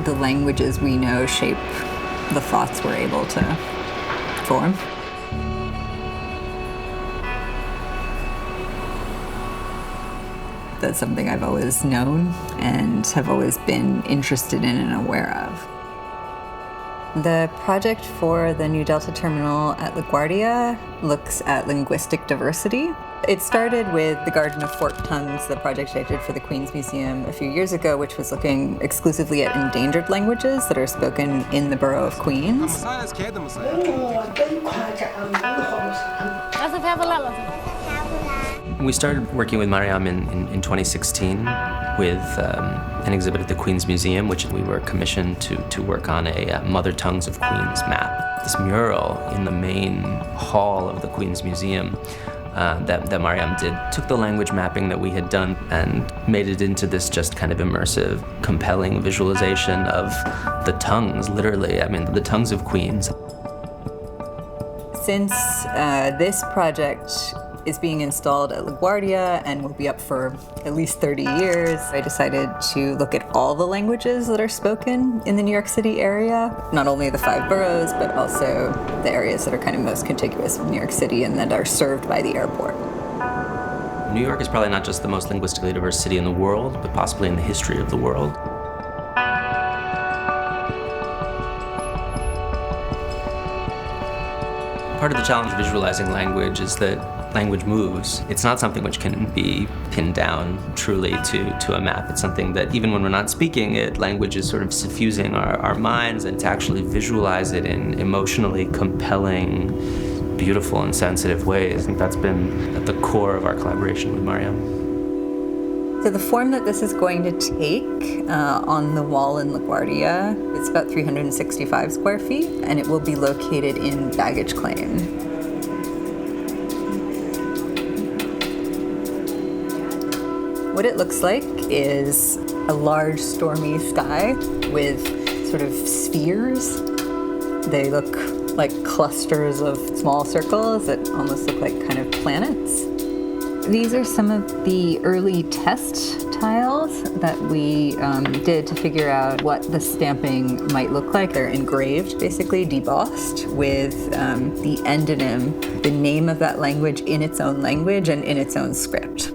the languages we know shape the thoughts we're able to form. That's something I've always known and have always been interested in and aware of. The project for the new Delta terminal at LaGuardia looks at linguistic diversity. It started with the Garden of Forked Tongues, the project I did for the Queen's Museum a few years ago, which was looking exclusively at endangered languages that are spoken in the borough of Queens. We started working with Mariam in 2016 with an exhibit at the Queen's Museum, which we were commissioned to work on a Mother Tongues of Queens map. This mural in the main hall of the Queen's Museum that Mariam did took the language mapping that we had done and made it into this just kind of immersive, compelling visualization of the tongues, literally, I mean, the tongues of Queens. Since this project is being installed at LaGuardia and will be up for at least 30 years, I decided to look at all the languages that are spoken in the New York City area, not only the 5 boroughs, but also the areas that are kind of most contiguous with New York City and that are served by the airport. New York is probably not just the most linguistically diverse city in the world, but possibly in the history of the world. Part of the challenge of visualizing language is that language moves. It's not something which can be pinned down truly to a map. It's something that even when we're not speaking it, language is sort of suffusing our minds, and to actually visualize it in emotionally compelling, beautiful and sensitive ways. I think that's been at the core of our collaboration with Mariam. So the form that this is going to take on the wall in LaGuardia, it's about 365 square feet, and it will be located in baggage claim. What it looks like is a large stormy sky with sort of spheres. They look like clusters of small circles that almost look like kind of planets. These are some of the early test tiles that we did to figure out what the stamping might look like. They're engraved, basically debossed, with the endonym, the name of that language in its own language and in its own script.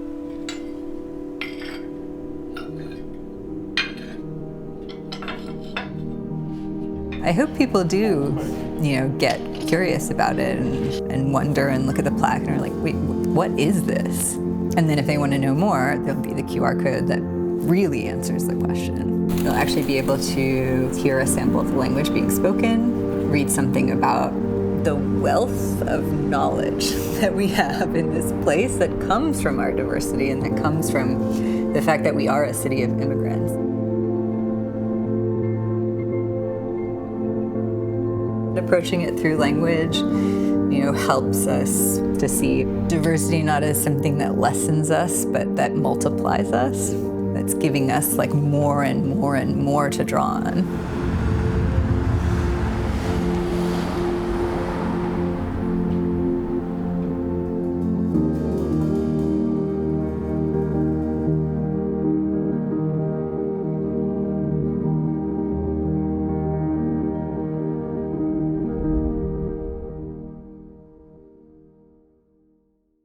I hope people do, get curious about it and wonder and look at the plaque and are like, wait, what is this? And then if they want to know more, there'll be the QR code that really answers the question. They'll actually be able to hear a sample of the language being spoken, read something about the wealth of knowledge that we have in this place that comes from our diversity and that comes from the fact that we are a city of immigrants. Approaching it through language, helps us to see diversity not as something that lessens us, but that multiplies us. That's giving us more and more and more to draw on.